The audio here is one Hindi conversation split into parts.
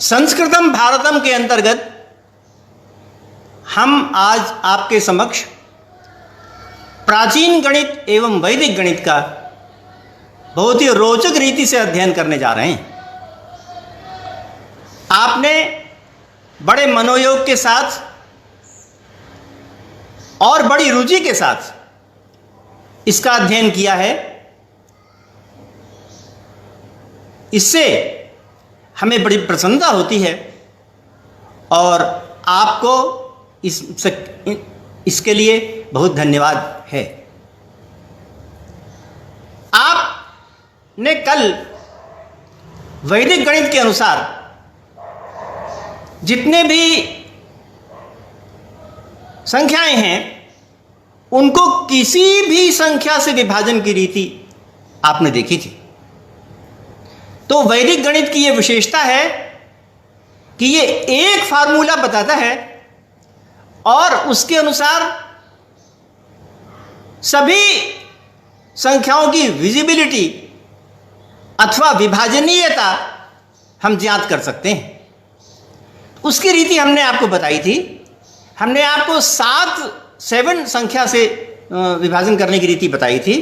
संस्कृतम भारतम के अंतर्गत हम आज आपके समक्ष प्राचीन गणित एवं वैदिक गणित का बहुत ही रोचक रीति से अध्ययन करने जा रहे हैं। आपने बड़े मनोयोग के साथ और बड़ी रुचि के साथ इसका अध्ययन किया है। इससे हमें बड़ी प्रसन्नता होती है और आपको इसके लिए बहुत धन्यवाद है। आपने कल वैदिक गणित के अनुसार जितने भी संख्याएं हैं उनको किसी भी संख्या से विभाजन की रीति आपने देखी थी। तो वैदिक गणित की यह विशेषता है कि ये एक फार्मूला बताता है और उसके अनुसार सभी संख्याओं की विजिबिलिटी अथवा विभाजनीयता हम ज्ञात कर सकते हैं। उसकी रीति हमने आपको बताई थी। हमने आपको 7 संख्या से विभाजन करने की रीति बताई थी।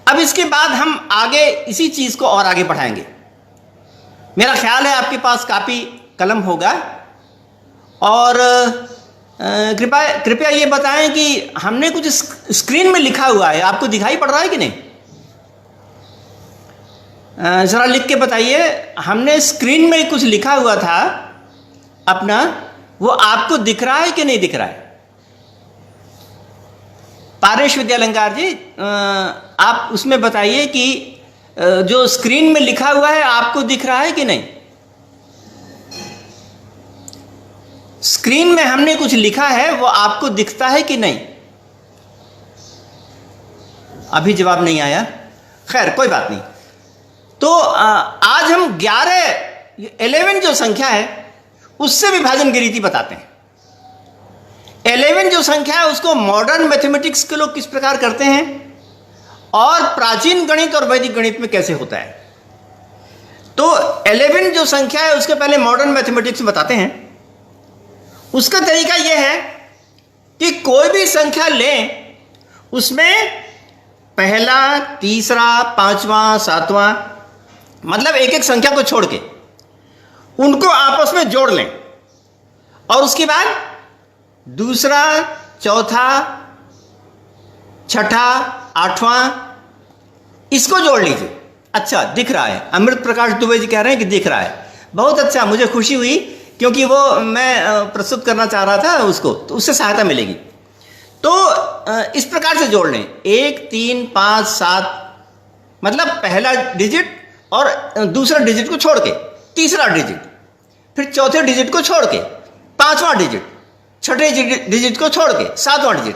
अब इसके बाद हम आगे इसी चीज़ को और आगे बढ़ाएंगे। मेरा ख्याल है आपके पास कापी कलम होगा और कृपया ये बताएं कि हमने कुछ स्क्रीन में लिखा हुआ है, आपको दिखाई पड़ रहा है कि नहीं? ज़रा लिख के बताइए। हमने स्क्रीन में कुछ लिखा हुआ था अपना, वो आपको दिख रहा है कि नहीं दिख रहा है? पारेश विद्यालंकार जी, आप उसमें बताइए कि जो स्क्रीन में लिखा हुआ है आपको दिख रहा है कि नहीं? स्क्रीन में हमने कुछ लिखा है, वो आपको दिखता है कि नहीं? अभी जवाब नहीं आया। खैर कोई बात नहीं। तो आज हम 11 जो संख्या है उससे विभाजन की रीति बताते हैं। 11 जो संख्या है उसको मॉडर्न मैथमेटिक्स के लोग किस प्रकार करते हैं और प्राचीन गणित और वैदिक गणित में कैसे होता है। तो 11 जो संख्या है उसके पहले मॉडर्न मैथमेटिक्स में बताते हैं। उसका तरीका यह है कि कोई भी संख्या लें, उसमें पहला, तीसरा, पांचवा, सातवां, मतलब एक एक संख्या को छोड़ के उनको आपस में जोड़ लें और उसके बाद दूसरा, चौथा, छठा, आठवां इसको जोड़ लीजिए। अच्छा, दिख रहा है। अमृत प्रकाश दुबे जी कह रहे हैं कि दिख रहा है। बहुत अच्छा, मुझे खुशी हुई क्योंकि वो मैं प्रस्तुत करना चाह रहा था उसको, तो उससे सहायता मिलेगी। तो इस प्रकार से जोड़ लें 1, 3, 5, 7, मतलब पहला डिजिट और दूसरा डिजिट को छोड़ के तीसरा डिजिट, फिर चौथे डिजिट को छोड़ के पांचवां डिजिट, छठे डिजिट को छोड़ के सातवां डिजिट,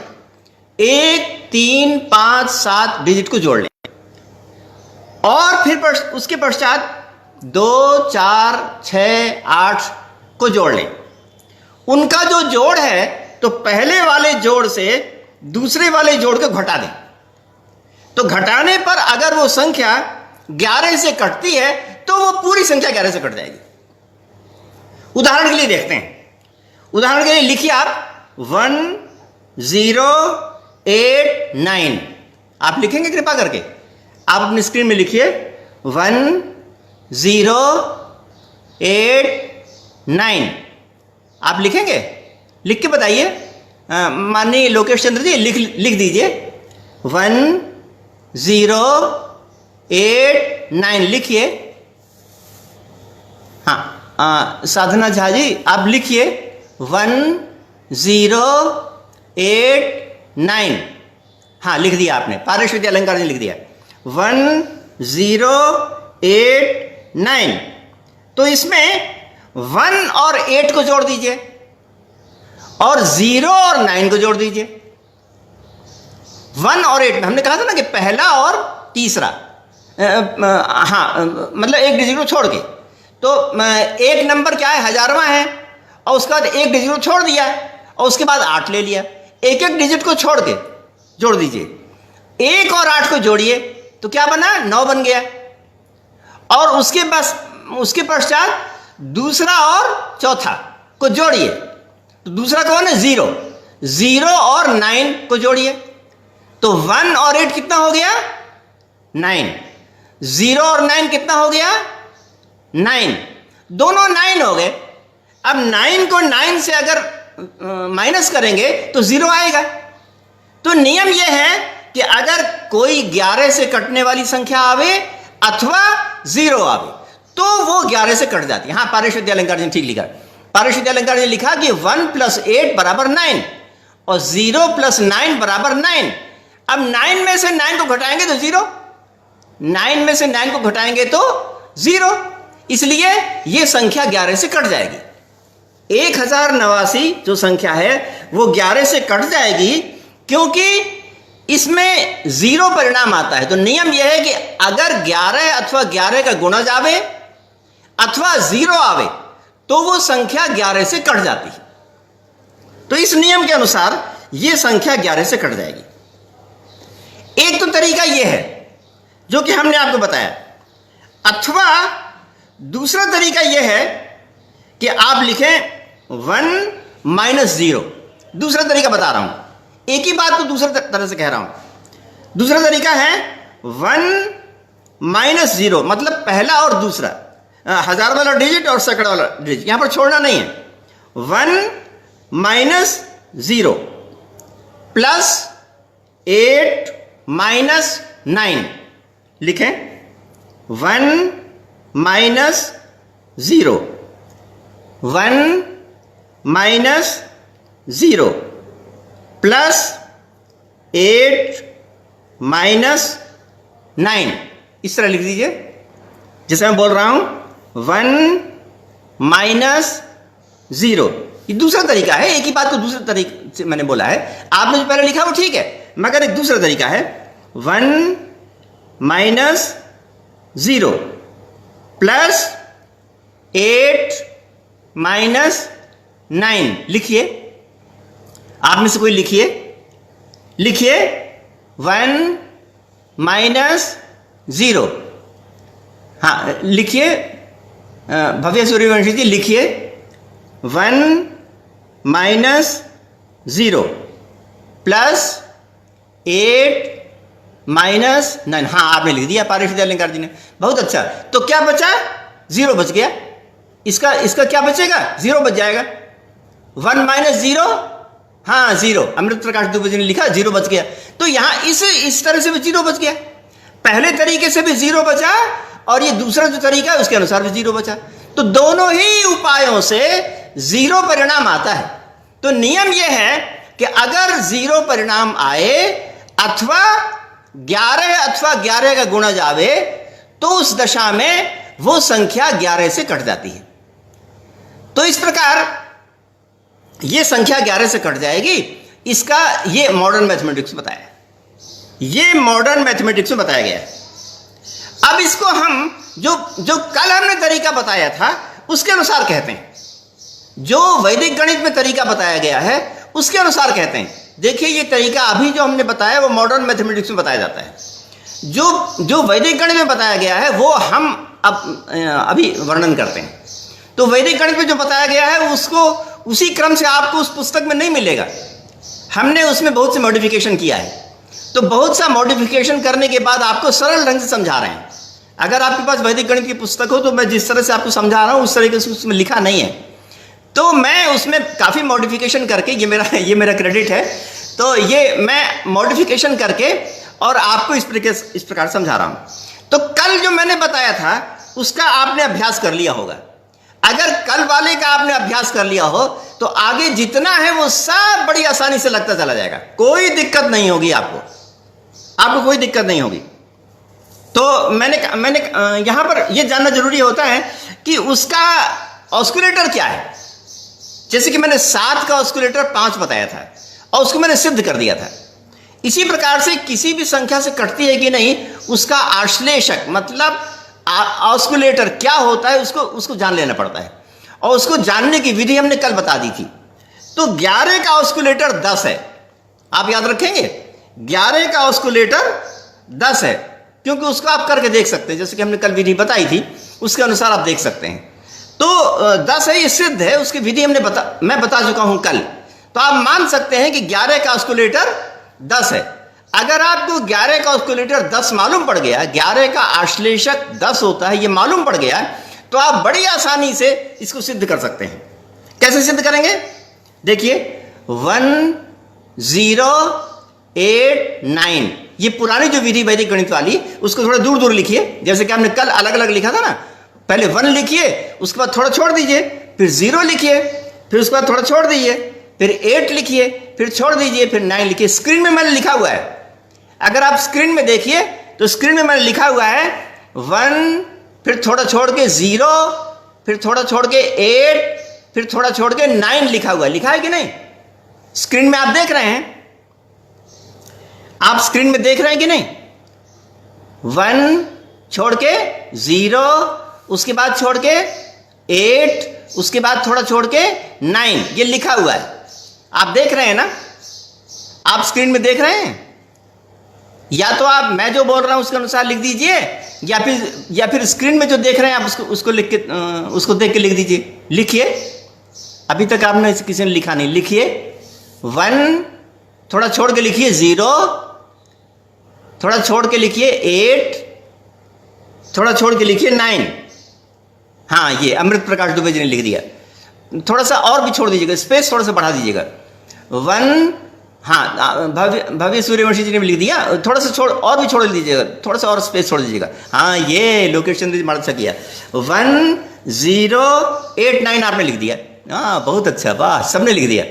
1, 3, 5, 7 डिजिट को जोड़ लें और फिर उसके पश्चात 2, 4, 6, 8 को जोड़ लें। उनका जो जोड़ है तो पहले वाले जोड़ से दूसरे वाले जोड़ को घटा दें। तो घटाने पर अगर वो संख्या 11 से कटती है तो वो पूरी संख्या 11 से कट जाएगी। उदाहरण के लिए देखते हैं। उदाहरण के लिए लिखिए आप 1, 0, 8, 9। आप लिखेंगे कृपा करके? आप अपनी स्क्रीन में लिखिए 1, 0, 8, 9। आप लिखेंगे? लिख के बताइए। माननीय लोकेश चंद्र जी लिख दीजिए 1, 0, 8, 9 लिखिए। हाँ, साधना झा जी आप लिखिए 1, 0, 8, 9। हाँ, लिख दिया आपने। पारेश विद्यालंकार ने लिख दिया 1, 0, 8, 9। तो इसमें 1 और 8 को जोड़ दीजिए और 0 और 9 को जोड़ दीजिए। 1 और 8 में हमने कहा था ना कि पहला और तीसरा, हाँ मतलब एक डिजिट को छोड़ के। तो एक नंबर क्या है, 1000वां है और उसके बाद एक डिजिट को छोड़ दिया और उसके बाद 8 ले लिया। एक एक डिजिट को छोड़ के जोड़ दीजिए। 1 और 8 को जोड़िए तो क्या बना, 9 बन गया। और उसके पश्चात दूसरा और चौथा को जोड़िए, तो दूसरा कौन है? 0। 0 और 9 को जोड़िए, तो 1 और 8 कितना हो गया? 9। 0 और 9 कितना हो गया? 9। दोनों 9 हो गए। अब 9 को 9 से अगर माइनस करेंगे तो 0 आएगा। तो नियम यह है कि अगर कोई 11 से कटने वाली संख्या आवे अथवा 0 आवे तो वो 11 से कट जाती है। हाँ, पारिशुद्ध अलंकार ने ठीक लिखा। पारिशुद्ध अलंकार ने लिखा कि 1 + 8 = 9 और 0 + 9 = 9। अब 9 में से 9 को घटाएंगे तो 0, 9 में से 9 को घटाएंगे तो 0, इसलिए यह संख्या 11 से कट जाएगी। 1089 जो संख्या है वो 11 से कट जाएगी, क्योंकि इसमें 0 परिणाम आता है। तो नियम यह है कि अगर 11 अथवा 11 का गुणज आवे अथवा 0 आवे तो वो संख्या 11 से कट जाती है। तो इस नियम के अनुसार यह संख्या 11 से कट जाएगी। एक तो तरीका यह है जो कि हमने आपको बताया, अथवा दूसरा तरीका यह है कि आप लिखें 1 - 0। दूसरा तरीका बता रहा हूं, एक ही बात को दूसरे तरह से कह रहा हूं। दूसरा तरीका है 1 - 0, मतलब पहला और दूसरा, हजार वाला डिजिट और सैकड़ा वाला डिजिट यहां पर छोड़ना नहीं है। 1 - 0 प्लस 8 - 9 लिखें। 1 - 0 1 - 0 प्लस 8 - 9, इस तरह लिख दीजिए जैसे मैं बोल रहा हूं 1 - 0। ये दूसरा तरीका है, एक ही बात को दूसरे तरीके से मैंने बोला है। आपने जो पहले लिखा वो ठीक है, मगर एक दूसरा तरीका है 1 - 0 प्लस 8 - 9 लिखिए। आप में से कोई लिखिए 1 - 0। हाँ लिखिए, भव्य सूर्यवंशी जी लिखिए 1 - 0 प्लस 8 - 9। हाँ आपने लिख दिया पारिशुद्ध अलंकार जी ने, बहुत अच्छा। तो क्या बचा? 0 बच गया। इसका क्या बचेगा? 0 बच जाएगा। 1 - 0, हाँ 0। अमृत प्रकाश दुबे जी ने लिखा 0 बच गया। तो यहां इस तरह से भी 0 बच गया। पहले तरीके से भी 0 बचा और ये दूसरा जो तरीका है उसके अनुसार भी 0 बचा। तो दोनों ही उपायों से 0 परिणाम आता है। तो नियम यह है कि अगर 0 परिणाम आए अथवा 11 अथवा 11 का गुणज आवे तो उस दशा में वो संख्या 11 से कट जाती है। तो इस प्रकार ये संख्या 11 से कट जाएगी। इसका ये मॉडर्न मैथमेटिक्स में बताया, ये मॉडर्न मैथमेटिक्स में बताया गया है। अब इसको हम जो कल हमने तरीका बताया था उसके अनुसार कहते हैं, जो वैदिक गणित में तरीका बताया गया है उसके अनुसार कहते हैं। देखिए ये तरीका अभी जो हमने बताया वो मॉडर्न मैथमेटिक्स में बताया जाता है। जो वैदिक गणित में बताया गया है वो हम अभी वर्णन करते हैं। तो वैदिक गणित में जो बताया गया है उसको उसी क्रम से आपको उस पुस्तक में नहीं मिलेगा। हमने उसमें बहुत से मॉडिफिकेशन किया है। तो बहुत सा मॉडिफिकेशन करने के बाद आपको सरल ढंग से समझा रहे हैं। अगर आपके पास वैदिक गणित की पुस्तक हो तो मैं जिस तरह से आपको समझा रहा हूं उस तरीके से उसमें लिखा नहीं है। तो मैं उसमें काफ़ी मॉडिफिकेशन करके, ये मेरा क्रेडिट है, तो ये मैं मॉडिफिकेशन करके और आपको इस प्रकार समझा रहा हूं। तो कल जो मैंने बताया था उसका आपने अभ्यास कर लिया होगा। अगर कल वाले का आपने अभ्यास कर लिया हो तो आगे जितना है वो सब बड़ी आसानी से लगता चला जाएगा। कोई दिक्कत नहीं होगी, आपको कोई दिक्कत नहीं होगी। तो मैंने यहां पर यह जानना जरूरी होता है कि उसका ऑस्कुलेटर क्या है। जैसे कि मैंने 7 का ऑस्कुलेटर 5 बताया था और उसको मैंने सिद्ध कर दिया था। इसी प्रकार से किसी भी संख्या से कटती है कि नहीं उसका आश्लेषक मतलब ऑस्कुलेटर क्या होता है उसको जान लेना पड़ता है, और उसको जानने की विधि हमने कल बता दी थी। तो 11 का ऑस्कुलेटर 10 है, आप याद रखेंगे। 11 का ऑस्कुलेटर 10 है, क्योंकि उसको आप करके देख सकते हैं। जैसे कि हमने कल विधि बताई थी उसके अनुसार आप देख सकते हैं। तो 10 है, ये सिद्ध है, उसकी विधि मैं बता चुका हूं कल। तो आप मान सकते हैं कि 11 का ऑस्कुलेटर 10 है। अगर आपको 11 का ऑस्कुलेटर 10 मालूम पड़ गया, 11 का आश्लेषक 10 होता है ये मालूम पड़ गया, तो आप बड़ी आसानी से इसको सिद्ध कर सकते हैं। कैसे सिद्ध करेंगे? देखिए 1 0 8 9, ये पुरानी जो विधि वैदिक गणित वाली, उसको थोड़ा दूर दूर लिखिए। जैसे कि हमने कल अलग अलग लिखा था ना, पहले 1 लिखिए, उसके बाद थोड़ा छोड़ दीजिए, फिर 0 लिखिए, फिर उसके बाद थोड़ा छोड़ दीजिए, फिर 8 लिखिए, फिर छोड़ दीजिए, फिर 9 लिखिए। स्क्रीन में मैंने लिखा हुआ है, अगर आप स्क्रीन में देखिए तो स्क्रीन में मैंने लिखा हुआ है 1, फिर थोड़ा छोड़ के 0, फिर थोड़ा छोड़ के 8, फिर थोड़ा छोड़ के 9 लिखा हुआ है। लिखा है कि नहीं? स्क्रीन में आप देख रहे हैं? आप स्क्रीन में देख रहे हैं कि नहीं? 1 छोड़ के 0, उसके बाद छोड़ के 8, उसके बाद थोड़ा छोड़ के 9, ये लिखा हुआ है। आप देख रहे हैं ना? आप स्क्रीन में देख रहे हैं? या तो आप मैं जो बोल रहा हूं उसके अनुसार लिख दीजिए, या फिर स्क्रीन में जो देख रहे हैं आप उसको लिख के उसको देख के लिख दीजिए। लिखिए, अभी तक आपने किसी ने लिखा नहीं। लिखिए 1, थोड़ा छोड़ के लिखिए 0, थोड़ा छोड़ के लिखिए 8, थोड़ा छोड़ के लिखिए 9। हाँ, ये अमृत प्रकाश दुबे जी ने लिख दिया। थोड़ा सा और भी छोड़ दीजिएगा, स्पेस थोड़ा सा बढ़ा दीजिएगा। 1, हाँ, भव्य सूर्यवंशी जी ने भी लिख दिया। थोड़ा सा और भी छोड़ दीजिएगा, थोड़ा सा और स्पेस छोड़ दीजिएगा। हाँ, ये लोकेश चंद्र जी मार्ग से किया। 1 0 8 9 आपने लिख दिया। हाँ, बहुत अच्छा, वाह, सबने लिख दिया।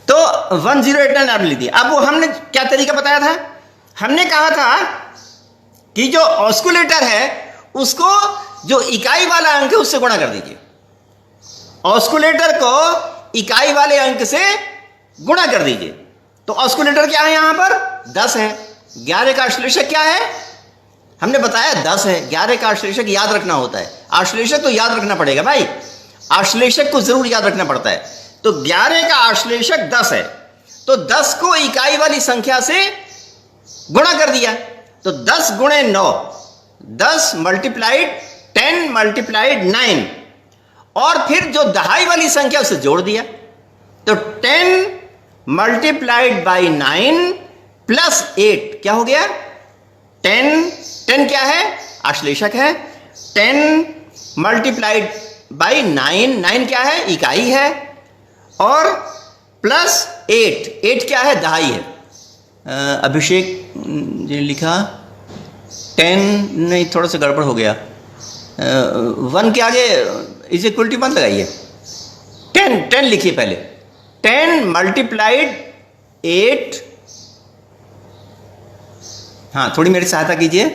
तो 1 0 8 9 आपने लिख दिया। अब वो हमने क्या तरीका बताया था? हमने कहा था कि जो ऑस्कुलेटर है उसको जो इकाई वाला अंक है उससे गुणा कर दीजिए। ऑस्कुलेटर को इकाई वाले अंक से गुणा कर दीजिए। तो ऑस्कुलेटर क्या है? यहां पर 10 है। 11 का आश्लेषक क्या है? हमने बताया 10 है। 11 का आश्लेषक याद रखना होता है। आश्लेषक तो याद रखना पड़ेगा भाई, आश्लेषक को जरूर याद रखना पड़ता है। तो 11 का आश्लेषक 10 है, तो 10 को इकाई वाली संख्या से गुणा कर दिया। तो 10 गुणे 9, 10 मल्टीप्लाइड 10 मल्टीप्लाइड 9, और फिर जो दहाई वाली संख्या उसे जोड़ दिया। तो 10 मल्टीप्लाइड बाई 9 प्लस 8 क्या हो गया? 10 क्या है? आश्लेषक है। 10 मल्टीप्लाइड बाई 9 क्या है? इकाई है। और प्लस 8 क्या है? दहाई है। अभिषेक जी ने लिखा 10 नहीं, थोड़ा सा गड़बड़ हो गया। 1 के आगे इज इक्वल टू 1 लगाइए। 10 लिखिए पहले। 10 मल्टीप्लाइड 8, हाँ थोड़ी मेरी सहायता कीजिए।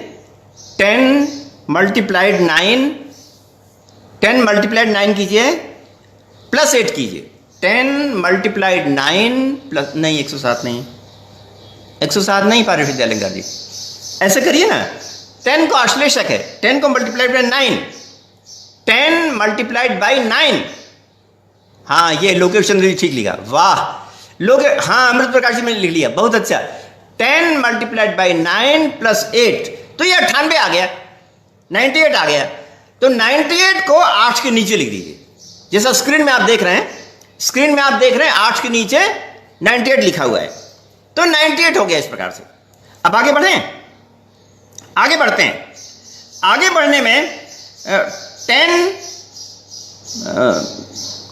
10 मल्टीप्लाइड 9, 10 मल्टीप्लाइड 9 कीजिए, प्लस 8 कीजिए। 10 मल्टीप्लाइड 9 प्लस, नहीं 107 नहीं, 107 नहीं पारे विद्यालय जी, ऐसे करिए ना। 10 को आश्लेषक है, 10 को मल्टीप्लाइड बाई 9, 10 मल्टीप्लाइड बाई 9। हाँ, ये लोकेश चंद्र जी ठीक लिखा, वाह। हाँ, अमृत प्रकाश जी मैंने लिख लिया, बहुत अच्छा। 10 मल्टीप्लाइड बाई 9 प्लस 8, तो ये 98 आ गया, 98 आ गया। तो 98 को 8 के नीचे लिख दीजिए, जैसा स्क्रीन में आप देख रहे हैं। स्क्रीन में आप देख रहे हैं 8 के नीचे 98 लिखा हुआ है, तो 98 हो गया इस प्रकार से। अब आगे बढ़ें, आगे बढ़ते हैं। आगे बढ़ने में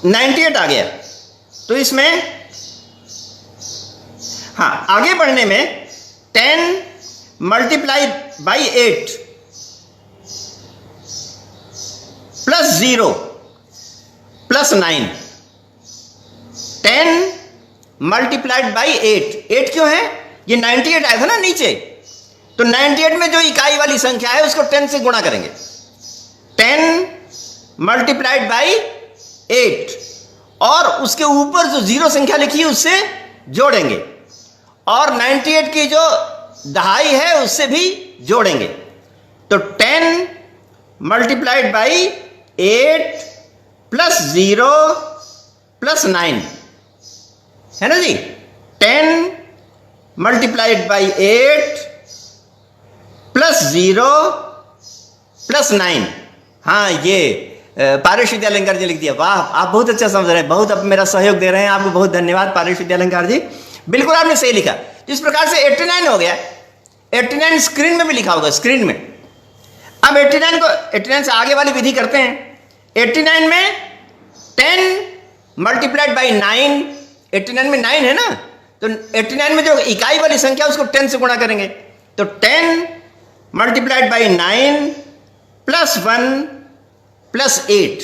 98 आ गया, तो इसमें हाँ, आगे बढ़ने में 10 multiply by 8 plus 0 plus 9, 10 multiplied by 8 क्यों है? ये 98 आया था ना नीचे, तो 98 में जो इकाई वाली संख्या है उसको 10 से गुणा करेंगे। 10 मल्टीप्लाइड बाई 8, और उसके ऊपर जो 0 संख्या लिखी है उससे जोड़ेंगे, और 98 की जो दहाई है उससे भी जोड़ेंगे। तो 10 मल्टीप्लाइड बाई 8 प्लस 0 प्लस 9 है ना जी। 10 मल्टीप्लाइड बाई 8 प्लस 0 प्लस 9, हाँ ये पारेश विद्यालंकार जी लिख दिया। वाह, आप बहुत अच्छा समझ रहे हैं, बहुत अब मेरा सहयोग दे रहे हैं, आपको बहुत धन्यवाद पारेश विद्यालंकार जी। बिल्कुल आपने सही लिखा। इस प्रकार से 89 हो गया। 89 स्क्रीन में भी लिखा होगा, स्क्रीन में। अब 89 से आगे वाली विधि करते हैं। 89 में 10 मल्टीप्लाइड बाई 9, 89 में 9 है ना, तो 89 में जो इकाई वाली संख्या उसको 10 से गुणा करेंगे, तो 10 मल्टीप्लाइड बाई 9 प्लस 1 प्लस 8।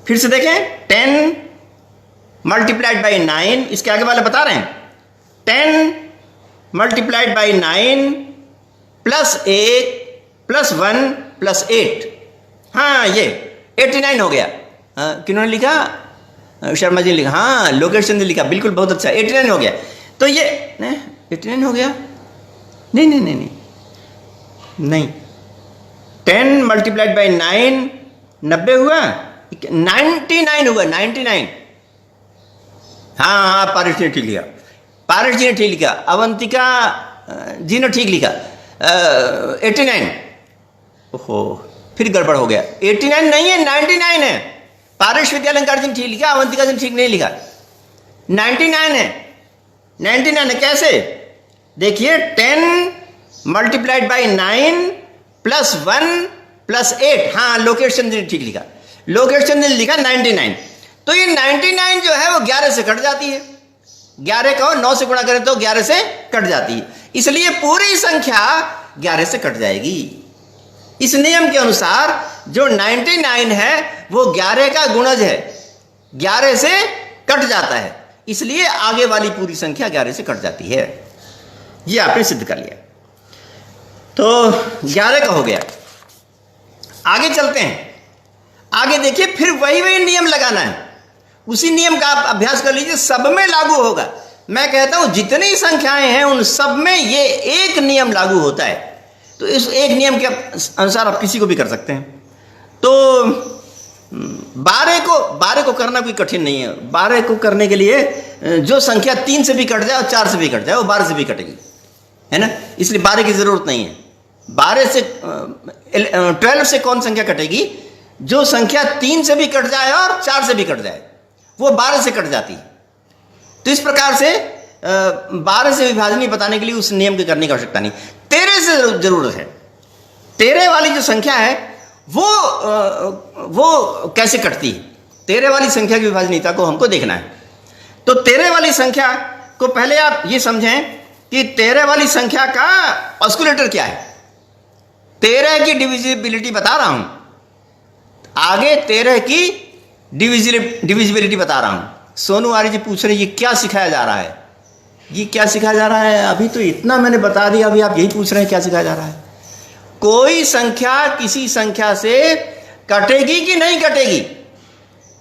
फिर से देखें, 10 मल्टीप्लाइड बाई 9, इसके आगे वाले बता रहे हैं, 10 multiplied by 9 plus 8 plus 1 plus 8। हाँ, ये 89 हो गया। किन्होंने लिखा? शर्मा जी ने लिखा। हाँ, लोकेश चंद्र ने लिखा, बिल्कुल बहुत अच्छा, 89 हो गया। तो ये 89 हो गया? नहीं नहीं नहीं नहीं नहीं, 10 मल्टीप्लाइड बाई 9 90 हुआ, 99 हुआ, 99। हाँ हाँ, पारिश ने ठीक लिखा, पारिश जी ने ठीक लिखा, अवंतिका जी ने ठीक लिखा, 89। ओहो, फिर गड़बड़ हो गया। 89 नहीं है, 99 है। पारेश विद्यालंकार जी ने ठीक लिखा, अवंतिका जी ने ठीक नहीं लिखा। 99 है, 99 है। कैसे? देखिए, 10 मल्टीप्लाइड बाई 9 प्लस 1 प्लस 8। हाँ, लोकेश चंद्र ने ठीक लिखा, लोकेश चंद्र ने लिखा 99। तो ये 99 जो है वो 11 से कट जाती है। 11 को 9 से गुणा करें तो 11 से कट जाती है, इसलिए पूरी संख्या 11 से कट जाएगी। इस नियम के अनुसार जो 99 है वो 11 का गुणज है, 11 से कट जाता है, इसलिए आगे वाली पूरी संख्या 11 से कट जाती है। ये आपने सिद्ध कर लिया। तो 11 का हो गया। आगे चलते हैं। आगे देखिए, फिर वही नियम लगाना है। उसी नियम का आप अभ्यास कर लीजिए, सब में लागू होगा। मैं कहता हूं जितनी संख्याएं हैं उन सब में ये एक नियम लागू होता है। तो इस एक नियम के अनुसार आप किसी को भी कर सकते हैं। तो 12 को करना कोई कठिन नहीं है। 12 को करने के लिए जो संख्या 3 से भी कट जाए और 4 से भी कट जाए वो 12 से भी कटेगी, है ना, इसलिए 12 की जरूरत नहीं है। 12 से कौन संख्या कटेगी? जो संख्या 3 से भी कट जाए और 4 से भी कट जाए वो 12 से कट जाती है। तो इस प्रकार से 12 से विभाजनी बताने के लिए उस नियम के करने की आवश्यकता नहीं। 13 से जरूरत है। 13 वाली जो संख्या है वो कैसे कटती है? 13 वाली संख्या की विभाजनीयता को हमको देखना है। तो 13 वाली संख्या को पहले आप ये समझें कि 13 वाली संख्या का ऑस्कुलेटर क्या है। 13 की डिविजिबिलिटी बता रहा हूं, आगे 13 की डिविजिबिलिटी बता रहा हूं। सोनू आर्य जी पूछ रहे ये क्या सिखाया जा रहा है? ये क्या सिखाया जा रहा है? अभी तो इतना मैंने बता दिया, अभी आप यही पूछ रहे हैं क्या सिखाया जा रहा है? कोई संख्या किसी संख्या से कटेगी कि नहीं कटेगी,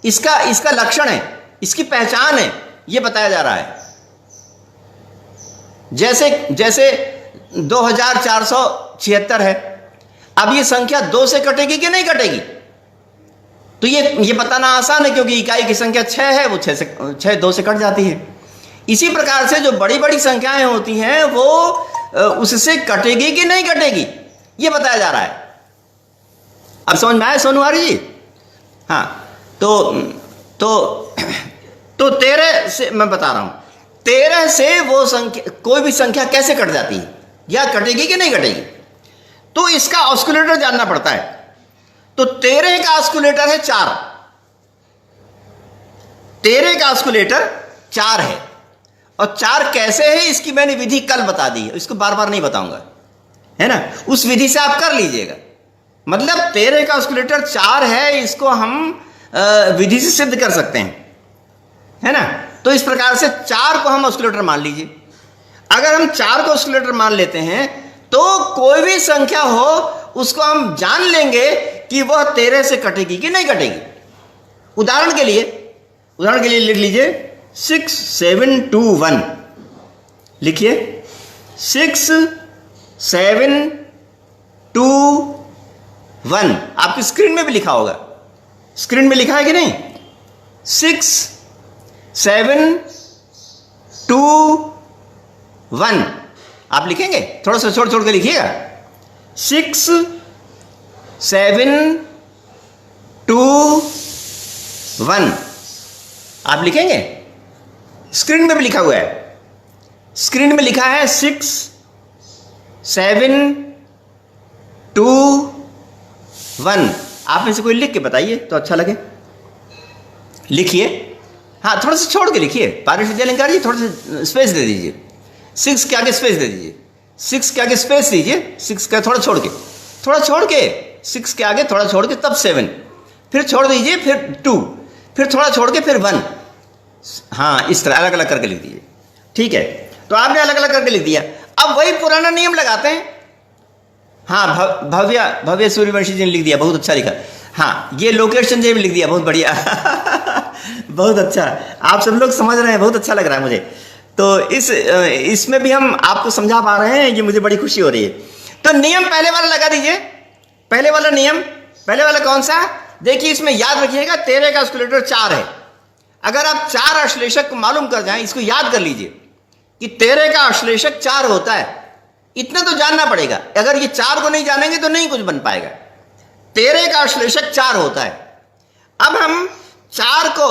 इसका लक्षण है, इसकी पहचान है, ये बताया जा रहा है। जैसे 2476 है, अब ये संख्या 2 से कटेगी कि नहीं कटेगी, तो ये बताना आसान है, क्योंकि इकाई की संख्या 6 है, वो 6 2 से कट जाती है। इसी प्रकार से जो बड़ी बड़ी संख्याएं होती हैं वो उससे कटेगी कि नहीं कटेगी, ये बताया जा रहा है। अब समझ में आया सोनू आर्य जी? हाँ, तो 13 से मैं बता रहा हूं, 13 से वो संख्या, कोई भी संख्या कैसे कट जाती है या कटेगी कि नहीं कटेगी, तो इसका ऑस्कुलेटर जानना पड़ता है। तो 13 का ऑस्कुलेटर है 4। 13 का ऑस्कुलेटर 4 है, और 4 कैसे है इसकी मैंने विधि कल बता दी है, इसको बार बार नहीं बताऊंगा, है ना। उस विधि से आप कर लीजिएगा। मतलब 13 का ऑस्कुलेटर 4 है, इसको हम विधि से सिद्ध कर सकते हैं, है ना। तो इस प्रकार से 4 को हम ऑस्कुलेटर मान लीजिए। अगर हम 4 को ऑस्कुलेटर मान लेते हैं तो कोई भी संख्या हो उसको हम जान लेंगे कि वह 13 से कटेगी कि नहीं कटेगी। उदाहरण के लिए लिख लीजिए 6 7 2 1। लिखिए 6 7 2 1। आपकी स्क्रीन में भी लिखा होगा, स्क्रीन में लिखा है कि नहीं? 6 7 2 1 आप लिखेंगे, थोड़ा सा छोड़ के लिखिएगा। 6 7 2 1। आप लिखेंगे, स्क्रीन में भी लिखा हुआ है, स्क्रीन में लिखा है 6 7 2 1। आप में से कोई लिख के बताइए तो अच्छा लगे। लिखिए, हाँ थोड़ा सा छोड़ के लिखिए, पारिश विद्यालंकार जी थोड़ा सा स्पेस दे दीजिए, 6 के आगे स्पेस दे दीजिए, 6 के आगे स्पेस दीजिए, 6 का थोड़ा छोड़ के, 6 के आगे थोड़ा छोड़ के, तब 7, फिर छोड़ दीजिए, फिर 2, फिर थोड़ा छोड़ के, फिर 1। हाँ इस तरह अलग अलग करके लिख दीजिए। ठीक है, तो आपने अलग अलग करके लिख दिया। अब वही पुराना नियम लगाते हैं। हाँ भव्य सूर्यवंशी जी ने लिख दिया, बहुत अच्छा लिखा। हाँ ये लोकेशन जी भी लिख दिया, बहुत बढ़िया बहुत अच्छा, आप सब लोग समझ रहे हैं, बहुत अच्छा लग रहा है मुझे। तो इसमें भी हम आपको समझा पा रहे हैं, ये मुझे बड़ी खुशी हो रही है। तो नियम पहले वाला लगा दीजिए, पहले वाला नियम, पहले वाला कौन सा? देखिए इसमें याद रखिएगा 13 का स्क्वायर 4 है। अगर आप 4 आश्लेषक को मालूम कर जाएं, इसको याद कर लीजिए कि 13 का आश्लेषक 4 होता है, इतना तो जानना पड़ेगा। अगर ये 4 को नहीं जानेंगे तो नहीं कुछ बन पाएगा। 13 का आश्लेषक 4 होता है। अब हम 4 को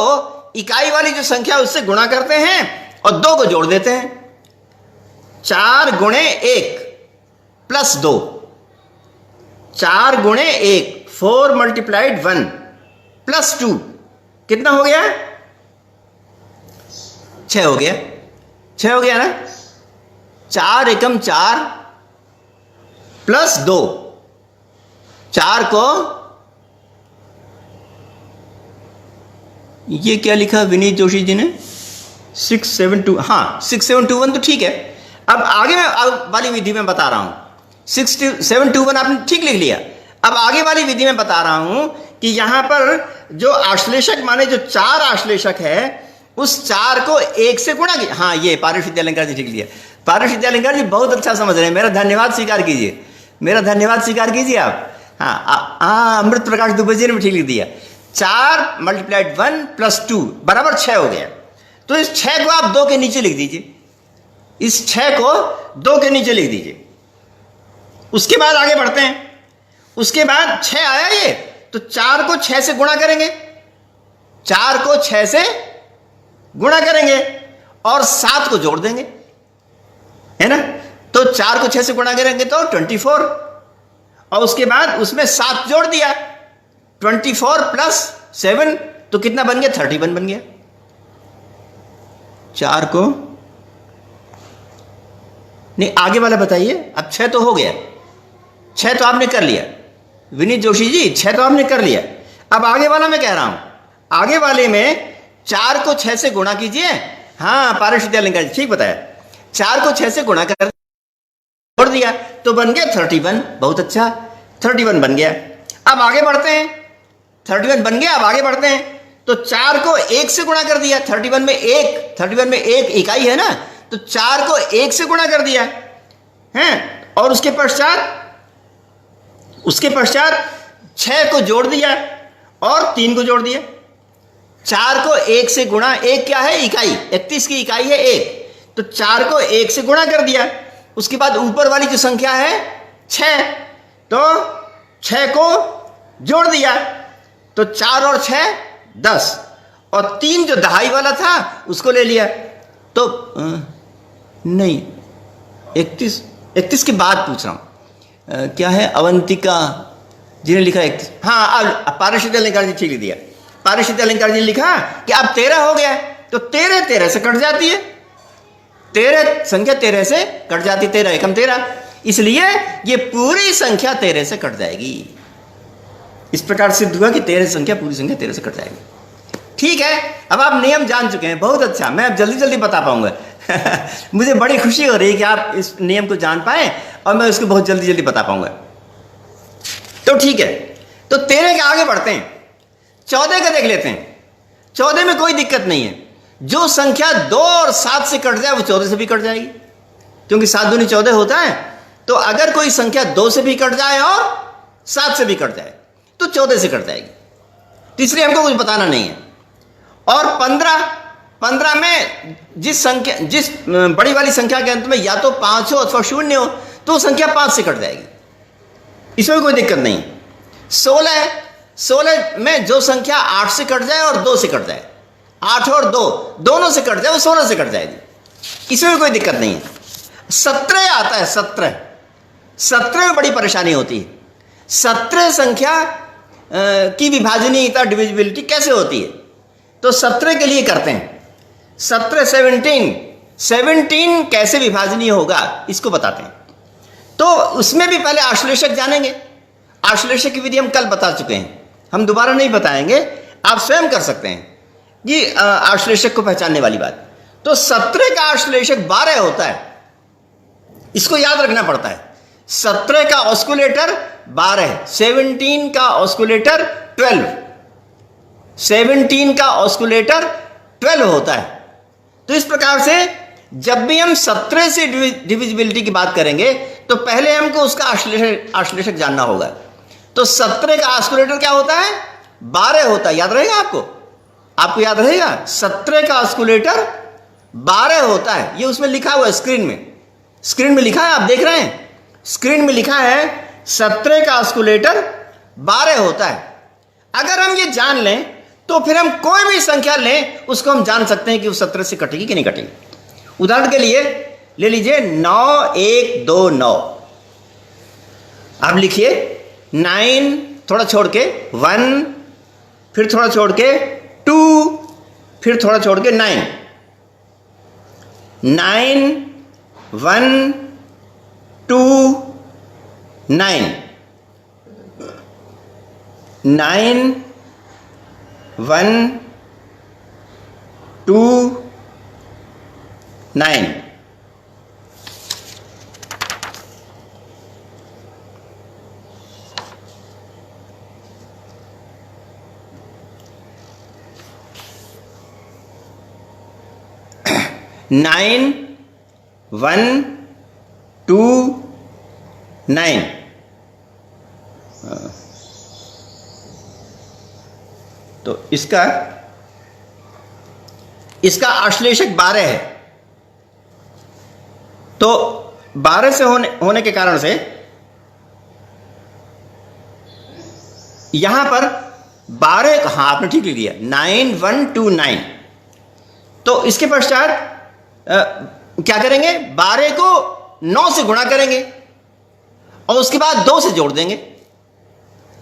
इकाई वाली जो संख्या उससे गुणा करते हैं और 2 को जोड़ देते हैं। 4 गुणे 1 प्लस 2, 4 गुणे 1 4 मल्टीप्लाइड 1 प्लस 2 कितना हो गया? 6 हो गया। 6 हो गया ना? 4 एकम 4 प्लस 2, 4 को ये क्या लिखा विनीत जोशी जी ने? 6721, हाँ 6721 तो ठीक है। अब आगे मैं वाली विधि में बता रहा हूं, 6721 आपने ठीक लिख लिया। अब आगे वाली विधि में बता रहा हूं कि यहां पर जो आश्लेषक माने जो 4 आश्लेषक है, उस 4 को 1 से गुणा किया। हाँ ये पारिश विद्यालंकार जी ठीक लिया। पारिश विद्यालंकार जी बहुत अच्छा समझ रहे हैं, मेरा धन्यवाद स्वीकार कीजिए, मेरा धन्यवाद स्वीकार कीजिए आप। हाँ अमृत प्रकाश दुबे जी ने भी ठीक लिख दिया। 4 मल्टीप्लाइड 1 प्लस 2 बराबर 6 हो गया। तो इस 6 को आप 2 के नीचे लिख दीजिए, इस 6 को 2 के नीचे लिख दीजिए। उसके बाद आगे बढ़ते हैं। उसके बाद 6 आया ये, तो 4 को 6 से गुणा करेंगे, 4 को 6 से गुणा करेंगे और 7 को जोड़ देंगे, है ना? तो 4 को 6 से गुणा करेंगे तो 24, और उसके बाद उसमें 7 जोड़ दिया, 24 प्लस 7 तो कितना बन गया? 31 बन गया। 4 को नहीं, आगे वाला बताइए। अब 6 तो हो गया, 6 तो आपने कर लिया विनीत जोशी जी, 6 तो आपने कर लिया। अब आगे वाला मैं कह रहा हूं, आगे वाले में 4 को 6 से गुणा कीजिए। हाँ पारिश विद्यालंकार जी ठीक बताया, 4 को 6 से गुणा कर जोड़ दिया तो बन गया 31। बहुत अच्छा, 31 बन गया। अब आगे बढ़ते हैं, 31 बन गया। अब आगे बढ़ते हैं, तो 4 को 1 से गुणा कर दिया। 31 में 1 इकाई है ना, तो 4 को 1 से गुणा कर दिया है। और उसके पश्चात 6 को जोड़ दिया और 3 को जोड़ दिया। 4 को 1 से गुणा, 1 क्या है? इकाई, 31 की इकाई है 1, तो 4 को 1 से गुणा कर दिया। उसके बाद ऊपर वाली जो संख्या है 6, तो 6 को जोड़ दिया, तो 4 और 6 10, और 3 जो दहाई वाला था उसको ले लिया। तो नहीं 31 के बाद पूछ रहा हूं, क्या है? अवंतिका जी ने लिखा 31। हाँ अब पारिश अलंकार जी ठीक लिख दिया। पारिश अलंकार जी ने लिखा कि अब 13 हो गया, तो 13 से कट जाती है, 13 संख्या 13 से कट जाती, 13 एकम 13, इसलिए ये पूरी संख्या 13 से कट जाएगी। इस प्रकार सिद्ध हुआ कि 13 संख्या पूरी संख्या 13 से कट जाएगी। ठीक है, अब आप नियम जान चुके हैं, बहुत अच्छा। मैं अब जल्दी जल्दी बता पाऊंगा मुझे बड़ी खुशी हो रही है कि आप इस नियम को जान पाए और मैं उसको बहुत जल्दी जल्दी बता पाऊंगा। तो ठीक है, तो 13 के आगे बढ़ते हैं, 14 का देख लेते हैं। 14 में कोई दिक्कत नहीं है, जो संख्या 2 और 7 से कट जाए वो 14 से भी कट जाएगी, क्योंकि 7 दूनी 14 होता है। तो अगर कोई संख्या 2 से भी कट जाए और 7 से भी कट जाए तो 14 से कट जाएगी, तो इसलिए हमको कुछ बताना नहीं है। और 15 में जिस बड़ी वाली संख्या के अंत में या तो 5 हो अथवा 0 हो, तो वो संख्या 5 से कट जाएगी, इसमें कोई दिक्कत नहीं। 16 में जो संख्या 8 से कट जाए और 2 से कट जाए, 8 और 2 दोनों से कट जाए, वो 16 से कट जाएगी, इसमें कोई दिक्कत नहीं है। 17 आता है, 17 में बड़ी परेशानी होती है। 17 संख्या की विभाजनीयता, डिविजिबिलिटी कैसे होती है, तो 17 के लिए करते हैं। 17 कैसे विभाजनीय होगा इसको बताते हैं। तो उसमें भी पहले आश्लेषक जानेंगे। आश्लेषक की विधि हम कल बता चुके हैं, हम दोबारा नहीं बताएंगे, आप स्वयं कर सकते हैं ये आश्लेषक को पहचानने वाली बात। तो 17 का आश्लेषक 12 होता है, इसको याद रखना पड़ता है। 17 का ऑस्कुलेटर 12 है, 17 का ऑस्कुलेटर 12, 17 का ऑस्कुलेटर 12 होता है। तो इस प्रकार से जब भी हम 17 से डिविजिबिलिटी की बात करेंगे तो पहले हमको उसका आश्लेषक जानना होगा। तो 17 का ऑस्कुलेटर क्या होता है, 12 होता है। याद रहेगा आपको याद रहेगा, 17 का ऑस्कुलेटर 12 होता है। ये उसमें लिखा हुआ है, स्क्रीन में लिखा है, आप देख रहे हैं, स्क्रीन में लिखा है 17 का ऑस्कुलेटर 12 होता है। अगर हम ये जान लें तो फिर हम कोई भी संख्या लें उसको हम जान सकते हैं कि वो 17 से कटेगी कि नहीं कटेगी। उदाहरण के लिए ले लीजिए 9 1 2 9, आप लिखिए 9, थोड़ा छोड़ के 1, फिर थोड़ा छोड़ के 2, फिर थोड़ा छोड़ के 9, 9 1 2 9, 9 1 2 9। नाइन 1 2 9, तो इसका आश्लेषक 12 है। तो 12 से होने के कारण से यहां पर 12, हाँ आपने ठीक लिख दिया, 9 1 2 9। तो इसके पश्चात क्या करेंगे, 12 को 9 से गुणा करेंगे और उसके बाद 2 से जोड़ देंगे।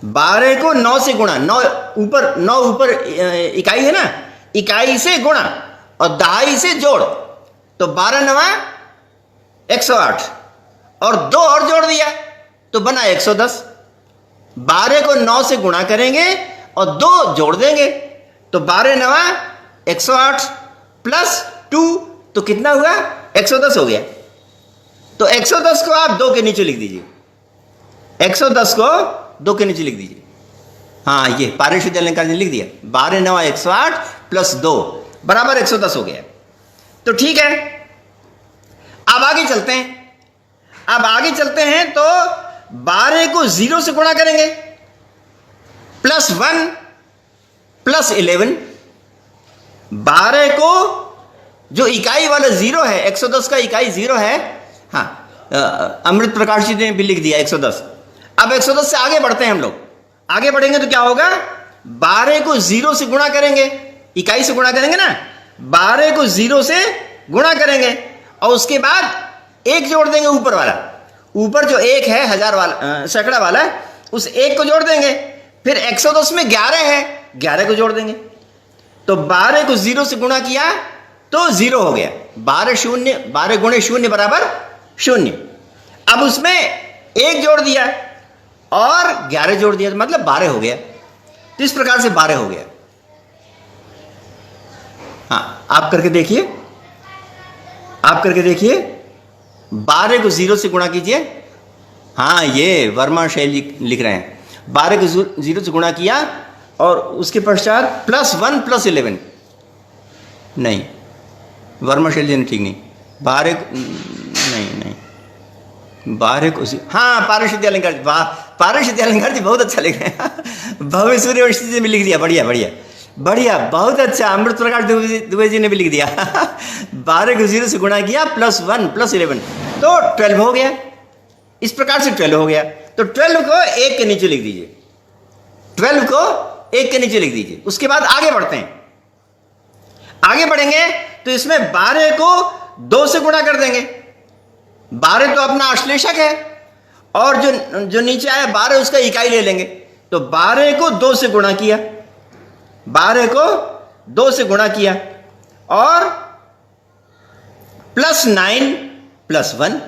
12 को 9 से गुणा, 9 ऊपर इकाई है ना, इकाई से गुणा और दहाई से जोड़, तो 12 9 108 और 2 और जोड़ दिया तो बना 110। 12 को 9 से गुणा करेंगे और 2 जोड़ देंगे तो 12 9 108 प्लस 2, तो कितना हुआ, 110 हो गया। तो 110 को आप 2 के नीचे लिख दीजिए, 110 को 2 के नीचे लिख दीजिए। हाँ, ये पारिशुद्ध अलंकार ने लिख दिया, 12 9 108 प्लस 2 बराबर 110 हो गया। तो ठीक है, अब आगे चलते हैं। तो 12 को 0 से गुणा करेंगे, प्लस 1 प्लस 11। 12 को जो इकाई वाला 0 है, 110 का इकाई 0 है, हाँ अमृत प्रकाश जी ने भी लिख दिया 110। अब 110 से आगे बढ़ते हैं हम लोग। आगे बढ़ेंगे तो क्या होगा, 12 को 0 से गुणा करेंगे, इकाई से गुणा करेंगे ना, 12 को 0 से गुणा करेंगे और उसके बाद 1 जोड़ देंगे ऊपर वाला, ऊपर जो 1 है हजार वाला, सैकड़ा वाला, उस 1 को जोड़ देंगे। फिर 110 में 11 है, 11 को जोड़ देंगे। तो 12 को 0 से गुणा किया तो 0 हो गया, 12 गुणे 0 बराबर 0। अब उसमें 1 जोड़ दिया और 11 जोड़ दिया तो मतलब 12 हो गया। तो इस प्रकार से 12 हो गया। हाँ, आप करके देखिए, 12 को 0 से गुणा कीजिए। हाँ, ये वर्मा शैली लिख रहे हैं, 12 को 0 से गुणा किया और उसके पश्चात प्लस 1 प्लस 11, नहीं वर्मा शैली ने ठीक नहीं, 12 नहीं 12 को, हाँ पारिशुद्ध अलंकार, पारिशुद्ध अलंकार जी बहुत अच्छा लिख रहे हैं, भव्य सूर्यवंशी जी ने लिख दिया, बढ़िया बहुत अच्छा। अमृत प्रकाश दुबे जी ने भी लिख दिया 12 को 0 से गुणा किया, प्लस 1 प्लस 11 तो 12 हो गया। इस प्रकार से 12 हो गया। तो 12 को 1 के नीचे लिख दीजिए, 12 को 1 के नीचे लिख दीजिए। उसके बाद आगे बढ़ते हैं। आगे बढ़ेंगे तो इसमें 12 को 2 से गुणा कर देंगे। 12 तो अपना आश्लेषक है और जो नीचे आया 12 उसका इकाई ले लेंगे। तो 12 को 2 से गुणा किया, 12 को 2 से गुणा किया और +9 + 1।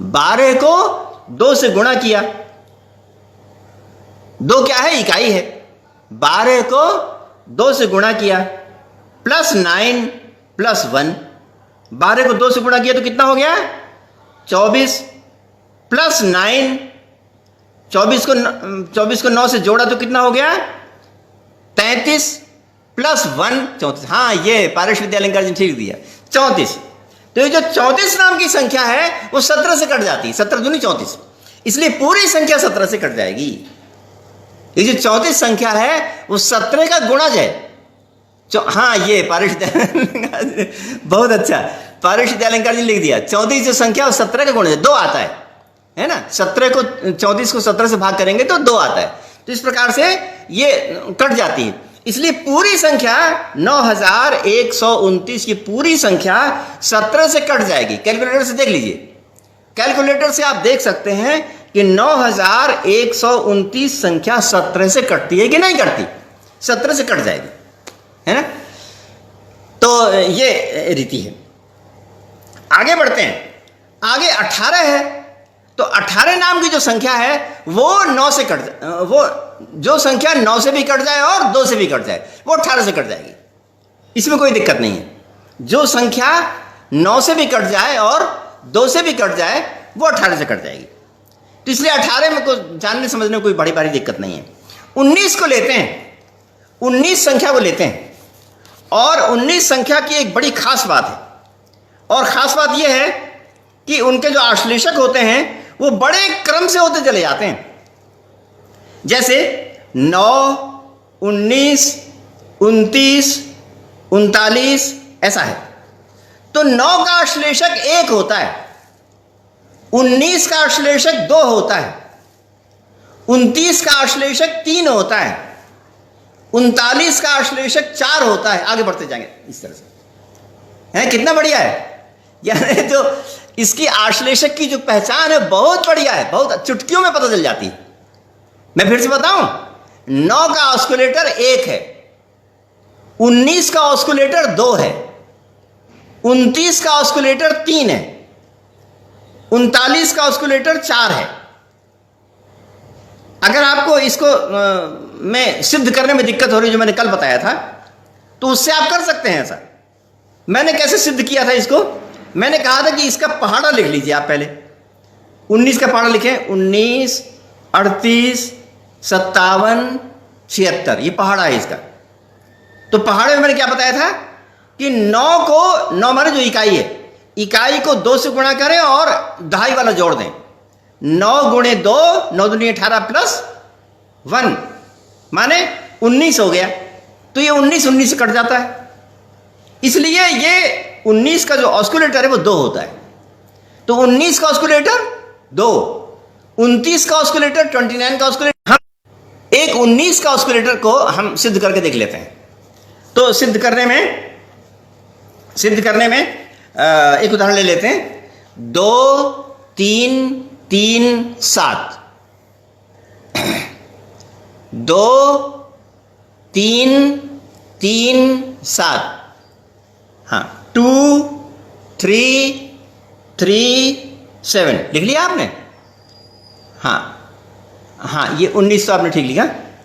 12 को 2 से गुणा किया, 2 क्या है? इकाई है। 12 को 2 से गुणा किया +9 + 1। 12 को 2 से गुणा किया तो कितना हो गया? 24 +9। 24 को 9 से जोड़ा तो कितना हो गया? 33 + 1 34। हाँ, ये पारेश विद्यालंकार जी ठीक दिया, 34। तो ये जो 34 नाम की संख्या है वो 17 से कट जाती है। 17 दूनी 34, इसलिए पूरी संख्या 17 से कट जाएगी। ये जो 34 संख्या है वो 17 का गुणज है। हाँ, ये पारेश बहुत अच्छा, पारेश विद्यालंकार जी लिख दिया। 34 जो संख्या वो 17 का गुणज है, 2 आता है ना। 34 को 17 से भाग करेंगे तो 2 आता है। तो इस प्रकार से ये कट जाती है। इसलिए पूरी संख्या 9129 की पूरी संख्या 17 से कट जाएगी। कैलकुलेटर से देख लीजिए, कैलकुलेटर से आप देख सकते हैं कि 9129 संख्या 17 से कटती है कि नहीं कटती? 17 से कट जाएगी, है ना। तो ये रीति है। आगे बढ़ते हैं। आगे 18 है। तो 18 नाम की जो संख्या है वो 9 से कट, वो जो संख्या 9 से भी कट जाए और 2 से भी कट जाए वो 18 से कट जाएगी। इसमें कोई दिक्कत नहीं है। जो संख्या 9 से भी कट जाए और 2 से भी कट जाए वो 18 से कट जाएगी। तो इसलिए 18 में को जानने समझने में कोई बड़ी दिक्कत नहीं है। 19 को लेते हैं, 19 संख्या को लेते हैं। और 19 संख्या की एक बड़ी खास बात है, और खास बात यह है कि उनके जो आश्लेषक होते हैं वो बड़े क्रम से होते चले जाते हैं। जैसे 9, 19, 29, 39 ऐसा है। तो 9 का आश्लेषक 1 होता है, 19 का आश्लेषक 2 होता है, 29 का आश्लेषक 3 होता है, 39 का आश्लेषक 4 होता है। आगे बढ़ते जाएंगे इस तरह से। है कितना बढ़िया है। यानी जो इसकी आश्लेषक की जो पहचान है बहुत बढ़िया है, बहुत चुटकियों में पता चल जाती है। मैं फिर से बताऊं, 9 का ऑस्कुलेटर 1 है, 19 का ऑस्कुलेटर 2 है, 29 का ऑस्कुलेटर 3 है, 39 का ऑस्कुलेटर 4 है। अगर आपको इसको में सिद्ध करने में दिक्कत हो रही है, जो मैंने कल बताया था, तो उससे आप कर सकते हैं ऐसा। मैंने कैसे सिद्ध किया था इसको? मैंने कहा था कि इसका पहाड़ा लिख लीजिए आप पहले। 19 का पहाड़ा लिखें, 19, 38, 57, 76, ये पहाड़ा है इसका। तो पहाड़े में मैंने क्या बताया था कि 9 माने जो इकाई है, इकाई को 2 से गुणा करें और दहाई वाला जोड़ दें। 9 × 2, 9 दूनी 18 + 1 माने 19 हो गया। तो ये 19 से कट जाता है। इसलिए ये 19 का जो ऑस्कुलेटर है वो 2 होता है। तो 19 का ऑस्कुलेटर 2, 29 का ऑस्कुलेटर, 29 का ऑस्कुलेटर। हम एक 19 का ऑस्कुलेटर को हम सिद्ध करके देख लेते हैं। तो सिद्ध करने में एक उदाहरण ले लेते हैं। 2, 3, 3, 7। 2, 3, 3, 7। हाँ, 2, 3, 3, 7 लिख लिया आपने? हाँ, ये 19 तो आपने ठीक लिखा।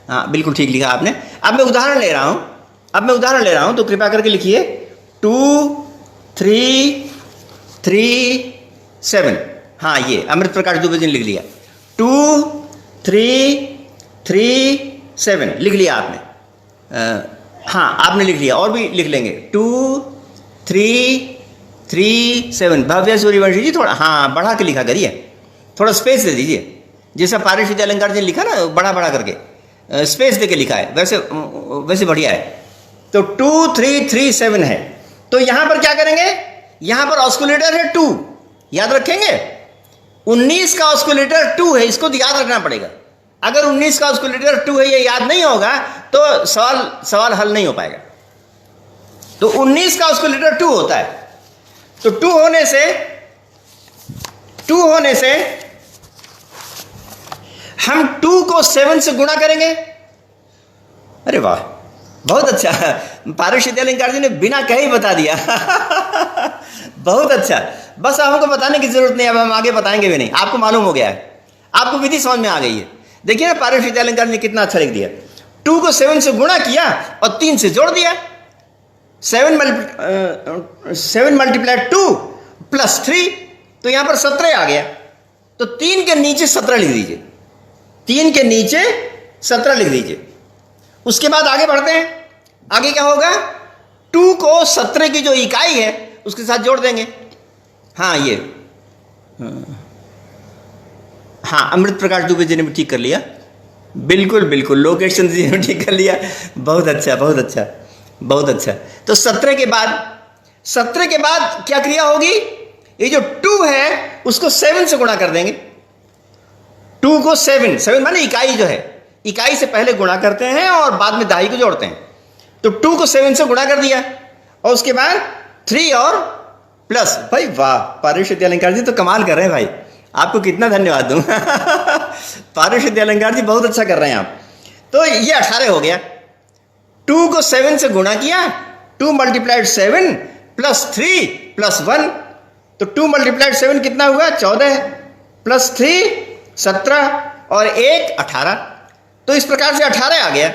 हाँ, बिल्कुल ठीक लिखा आपने। अब मैं उदाहरण ले रहा हूँ, तो कृपया करके लिखिए 2, 3, 3, 7। हाँ, ये अमृत प्रकाश दुबे जी ने लिख लिया। 2, 3, 3, 7 लिख लिया आपने। हाँ, आपने लिख लिया, और भी लिख लेंगे। 2, 3, 3, 7। भव्य सूर्यवंशी जी थोड़ा बढ़ा के लिखा करिए, थोड़ा स्पेस दे दीजिए। जैसा पारेश विद्यालंकार जी ने लिखा ना, बढ़ा करके स्पेस दे के लिखा है, वैसे बढ़िया है। तो 2, 3, 3, 7 है। तो यहां पर क्या करेंगे? यहां पर ऑस्कुलेटर है 2, याद रखेंगे। 19 का ऑस्कुलेटर 2 है, इसको तो याद रखना पड़ेगा। अगर 19 का उसको लीटर 2 है ये याद नहीं होगा तो सवाल हल नहीं हो पाएगा। तो 19 का उसको लीटर 2 होता है, तो 2 होने से हम 2 को 7 से गुणा करेंगे। अरे वाह, बहुत अच्छा, पारुष विद्यालंकार जी ने बिना कहे ही बता दिया। बहुत अच्छा, बस हमको बताने की जरूरत नहीं, अब हम आगे बताएंगे भी नहीं, आपको मालूम हो गया है, आपको विधि समझ में आ गई है। देखिए ना पारुष विद्यालंकार ने कितना अच्छा लिख दिया, 2 को 7 से गुणा किया और 3 से जोड़ दिया। 7 मल्टीप्लाई 2 प्लस 3, तो यहां पर 17 आ गया। तो 3 के नीचे 17 लिख दीजिए, 3 के नीचे 17 लिख दीजिए। उसके बाद आगे बढ़ते हैं, आगे क्या होगा, 2 को 17 की जो इकाई है उसके साथ जोड़ देंगे। हाँ ये हाँ, अमृत प्रकाश दुबे जी ने भी ठीक कर लिया, बिल्कुल बिल्कुल, लोकेश चंद्र जी ने ठीक कर लिया। बहुत अच्छा, बहुत अच्छा, बहुत अच्छा। तो 17 के बाद क्या क्रिया होगी, ये जो 2 है उसको 7 से गुणा कर देंगे। 2 को 7 माने इकाई जो है, इकाई से पहले गुणा करते हैं और बाद में दाई को जोड़ते हैं। तो 2 को 7 से गुणा कर दिया और उसके बाद 3 और प्लस। भाई वाह, पारुष विद्यालंकार जी तो कमाल कर रहे हैं भाई, आपको कितना धन्यवाद दूं। पारुष विद्यालंकार जी बहुत अच्छा कर रहे हैं आप। तो ये 18 हो गया, 2 को 7 से गुणा किया, 2 मल्टीप्लाइड 7 प्लस 3 प्लस 1, तो 2 मल्टीप्लाइड 7 कितना हुआ, 14 प्लस 3 17 और 1 18। तो इस प्रकार से 18 आ गया।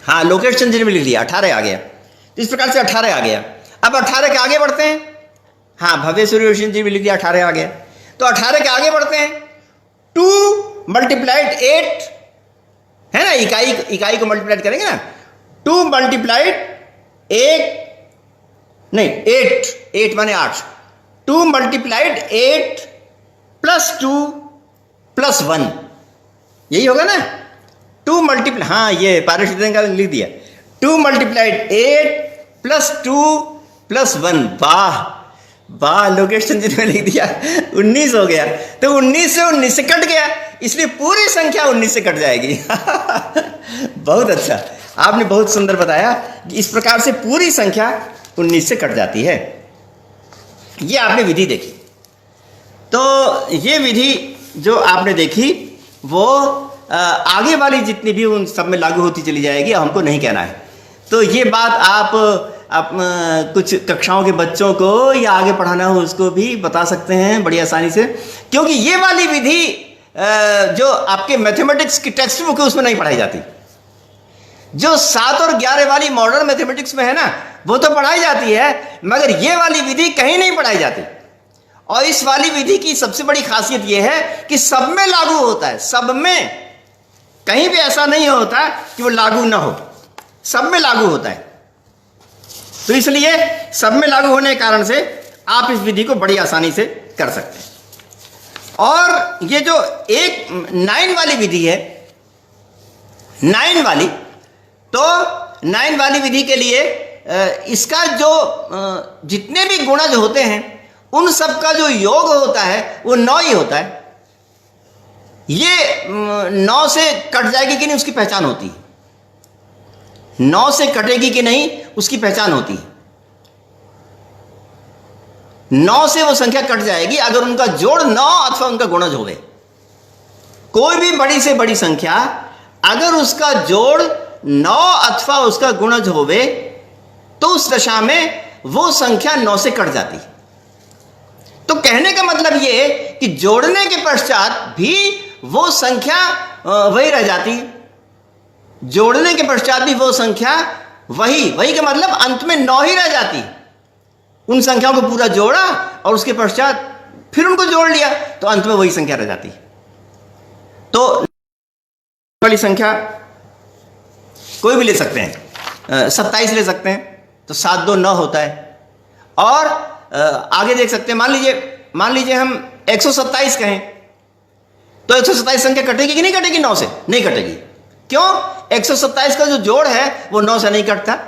हाँ, लोकेश चंद्र जी ने भी लिख दिया, 18 आ गया। तो इस प्रकार से 18 आ गया। अब 18 के आगे बढ़ते हैं। हाँ, भव्य सूर्यवंशी जी भी लिख दिया, 18 आ गया। तो 18 के आगे बढ़ते हैं, 2 मल्टीप्लाइड 8 है ना, इकाई को मल्टीप्लाइड करेंगे ना, 2 मल्टीप्लाइड 8 माने 8, 2 मल्टीप्लाइड 8 प्लस 2 प्लस 1, यही होगा ना। 2 मल्टीप्लाई, हाँ ये पारुष विद्यालंकार ने लिख दिया, 2 मल्टीप्लाइड 8 प्लस 2 प्लस 1। वाह वाह, लोकेश चंद्र जी ने लिख दिया, 19 हो गया। तो 19 से 19 से कट गया, इसलिए पूरी संख्या 19 से कट जाएगी। बहुत अच्छा, आपने बहुत सुंदर बताया कि इस प्रकार से पूरी संख्या 19 से कट जाती है। ये आपने विधि देखी। तो ये विधि जो आपने देखी वो आगे वाली जितनी भी उन सब में लागू होती चली जाएगी, हमको नहीं कहना है। तो ये बात आप कुछ कक्षाओं के बच्चों को या आगे पढ़ाना हो उसको भी बता सकते हैं बड़ी आसानी से, क्योंकि ये वाली विधि जो आपके मैथमेटिक्स की टेक्स्ट बुक है उसमें नहीं पढ़ाई जाती। जो 7 और 11 वाली मॉडर्न मैथमेटिक्स में है ना, वो तो पढ़ाई जाती है, मगर ये वाली विधि कहीं नहीं पढ़ाई जाती। और इस वाली विधि की सबसे बड़ी खासियत यह है कि सब में लागू होता है, सब में, कहीं भी ऐसा नहीं होता कि वो लागू ना हो, सब में लागू होता है। तो इसलिए सब में लागू होने के कारण से आप इस विधि को बड़ी आसानी से कर सकते हैं। और ये जो 9 वाली विधि है, 9 वाली, तो 9 वाली विधि के लिए इसका जो जितने भी गुणज होते हैं उन सब का जो योग होता है वो 9 ही होता है। ये 9 से कट जाएगी कि नहीं उसकी पहचान होती है, 9 से कटेगी कि नहीं उसकी पहचान होती है। 9 से वो संख्या कट जाएगी अगर उनका जोड़ 9 अथवा उनका गुणज होवे। कोई भी बड़ी से बड़ी संख्या अगर उसका जोड़ 9 अथवा उसका गुणज होवे तो उस दशा में वो संख्या 9 से कट जाती है। तो कहने का मतलब ये कि जोड़ने के पश्चात भी वो संख्या वही रह जाती है, जोड़ने के पश्चात भी वो संख्या वही का मतलब अंत में 9 ही रह जाती। उन संख्याओं को पूरा जोड़ा और उसके पश्चात फिर उनको जोड़ लिया तो अंत में वही संख्या रह जाती। तो वाली संख्या कोई भी ले सकते हैं, 27 ले सकते हैं, तो 7 2 9 होता है। और आगे देख सकते हैं, मान लीजिए हम 127 कहें तो 127 संख्या कटेगी कि नहीं कटेगी 9 से? नहीं कटेगी। क्यों? 127 का जो जोड़ है वो 9 से नहीं कटता,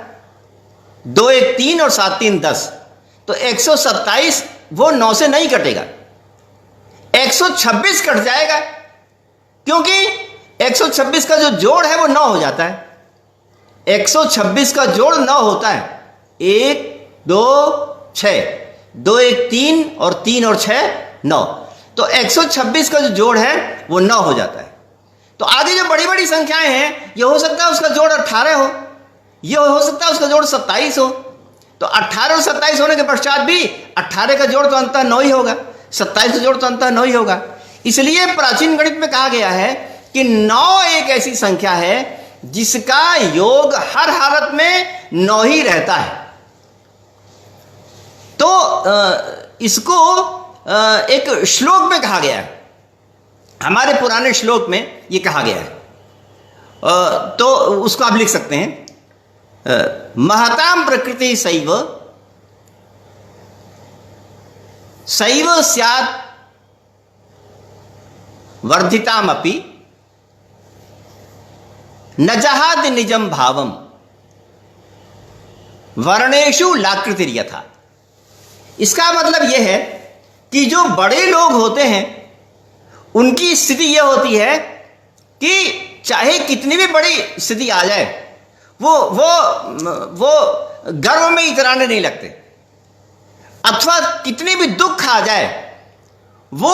2 1 3 और 7 3 10, तो 127 वो 9 से नहीं कटेगा। 126 कट जाएगा, क्योंकि 126 का जो जोड़ है वो 9 हो जाता है। 126 का जोड़ 9 होता है। 1 2 6, 2 1 3 और 3 और 6 9। तो 126 का जो जोड़ है वो 9 हो जाता है। तो आगे जो बड़ी बड़ी संख्याएं हैं, ये हो सकता है उसका जोड़ 18 हो, ये हो सकता है उसका जोड़ 27 हो। तो 18 और 27 होने के पश्चात भी 18 का जोड़ तो अंततः 9 ही होगा, 27 का जोड़ तो अंततः 9 ही होगा। इसलिए प्राचीन गणित में कहा गया है कि 9 एक ऐसी संख्या है जिसका योग हर हालत में 9 ही रहता है। तो इसको एक श्लोक में कहा गया है, हमारे पुराने श्लोक में ये कहा गया है। तो उसको आप लिख सकते हैं, महतां प्रकृति सैव सैव स्यात् वर्धितामपि न जहाति निजं भावम वर्णेषु लाकृतिर्यथा। इसका मतलब यह है कि जो बड़े लोग होते हैं उनकी स्थिति यह होती है कि चाहे कितनी भी बड़ी स्थिति आ जाए, वो गर्व में इतराने नहीं लगते, अथवा कितने भी दुख आ जाए वो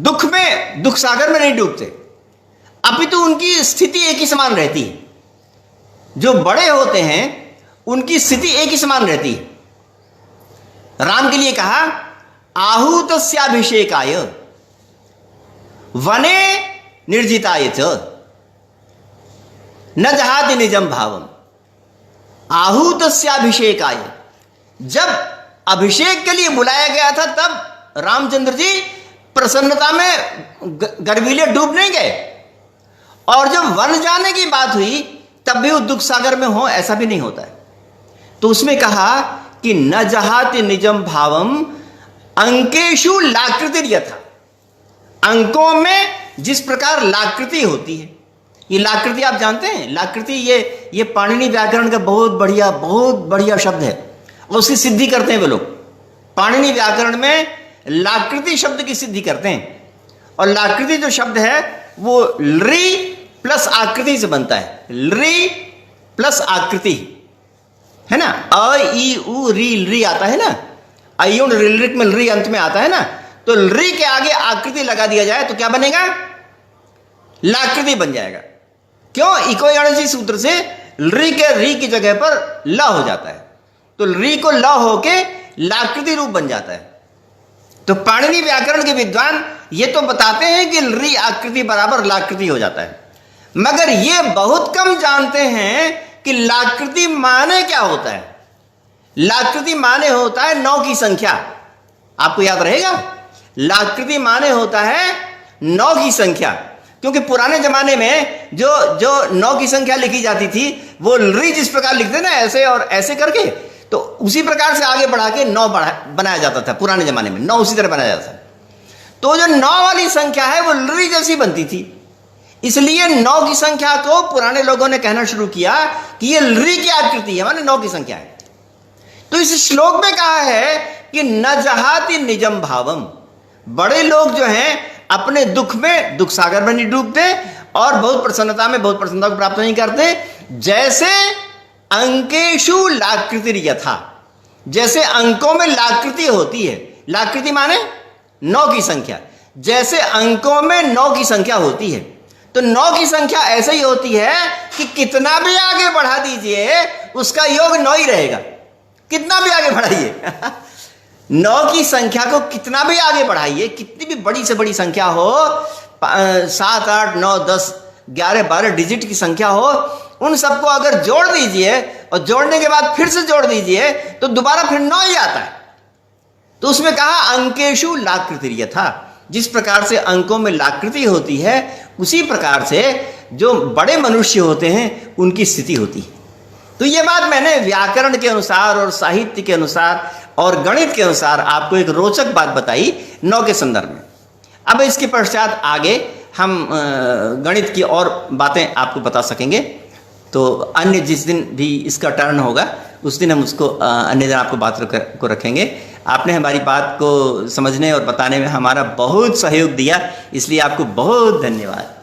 दुख सागर में नहीं डूबते, अपितु उनकी स्थिति एक ही समान रहती है। जो बड़े होते हैं उनकी स्थिति एक ही समान रहती है। राम के लिए कहा आहूतस्याभिषेकाय वने निर्जिताय च न जहाति निजं भावम। आहूतस्याभिषेकाय, जब अभिषेक के लिए बुलाया गया था तब रामचंद्र जी प्रसन्नता में गर्वीले डूब नहीं गए, और जब वन जाने की बात हुई तब भी वो दुख सागर में हो, ऐसा भी नहीं होता है। तो उसमें कहा कि न जहाति निजम भावम अंकेशु लाकृतिर्यथा। अंकों में जिस प्रकार लाकृति होती है, ये लाकृति आप जानते हैं, लाकृति ये पाणिनि व्याकरण का बहुत बढ़िया शब्द है, और उसकी सिद्धि करते हैं वे लोग। पाणिनि व्याकरण में लाकृति शब्द की सिद्धि करते हैं, और लाकृति जो शब्द है वो लृ प्लस आकृति से बनता है। लृ प्लस आकृति है ना, अ ई उ री लृ आता है ना, अयुण ऋलृक में लृ अंत में आता है ना, तो लृ के आगे आकृति लगा दिया जाए तो क्या बनेगा, लाकृति बन जाएगा। क्यों, इको गणित सूत्र से लृ के री की जगह पर ल हो जाता है, तो लृ को ल होके लाकृति रूप बन जाता है। तो पाणिनि व्याकरण के विद्वान ये तो बताते हैं कि लृ आकृति बराबर लाकृति हो जाता है, मगर ये बहुत कम जानते हैं कि लाकृति माने क्या होता है। लाकृति माने होता है 9 की संख्या। आपको याद रहेगा, लाकृति माने होता है 9 की संख्या, क्योंकि पुराने जमाने में जो 9 की संख्या लिखी जाती थी वो लृ जिस प्रकार लिखते ना, ऐसे और ऐसे करके, तो उसी प्रकार से आगे बढ़ा के 9 बनाया जाता था। पुराने जमाने में 9 उसी तरह बनाया जाता था। तो जो 9 वाली संख्या है वो लृ जैसी बनती थी, इसलिए 9 की संख्या को पुराने लोगों ने कहना शुरू किया कि ये लृ की आकृति है, माने 9 की संख्या है। तो इस श्लोक में कहा है कि न जहाति निजम भावम, बड़े लोग जो हैं अपने दुख में दुख सागर में नहीं डूबते, और बहुत प्रसन्नता को प्राप्त नहीं करते। जैसे अंकेशु लाकृति यथा, जैसे अंकों में लाकृति होती है, लाकृति माने 9 की संख्या, जैसे अंकों में 9 की संख्या होती है, तो 9 की संख्या ऐसे ही होती है कि कितना भी आगे बढ़ा दीजिए उसका योग 9 ही रहेगा। कितना भी आगे बढ़ाइए 9 की संख्या को कितना भी आगे बढ़ाइए, कितनी भी बड़ी से बड़ी संख्या हो, 7 8 9 10 11 12 डिजिट की संख्या हो, उन सबको अगर जोड़ दीजिए और जोड़ने के बाद फिर से जोड़ दीजिए तो दोबारा फिर 9 ही आता है। तो उसमें कहा अंकेशु लाकृति यथा, जिस प्रकार से अंकों में लाकृति होती है उसी प्रकार से जो बड़े मनुष्य होते हैं उनकी स्थिति होती है। तो ये बात मैंने व्याकरण के अनुसार और साहित्य के अनुसार और गणित के अनुसार आपको एक रोचक बात बताई 9 के संदर्भ में। अब इसके पश्चात आगे हम गणित की और बातें आपको बता सकेंगे। तो अन्य जिस दिन भी इसका टर्न होगा उस दिन हम उसको अन्य दिन आपको बात को रखेंगे। आपने हमारी बात को समझने और बताने में हमारा बहुत सहयोग दिया, इसलिए आपको बहुत धन्यवाद।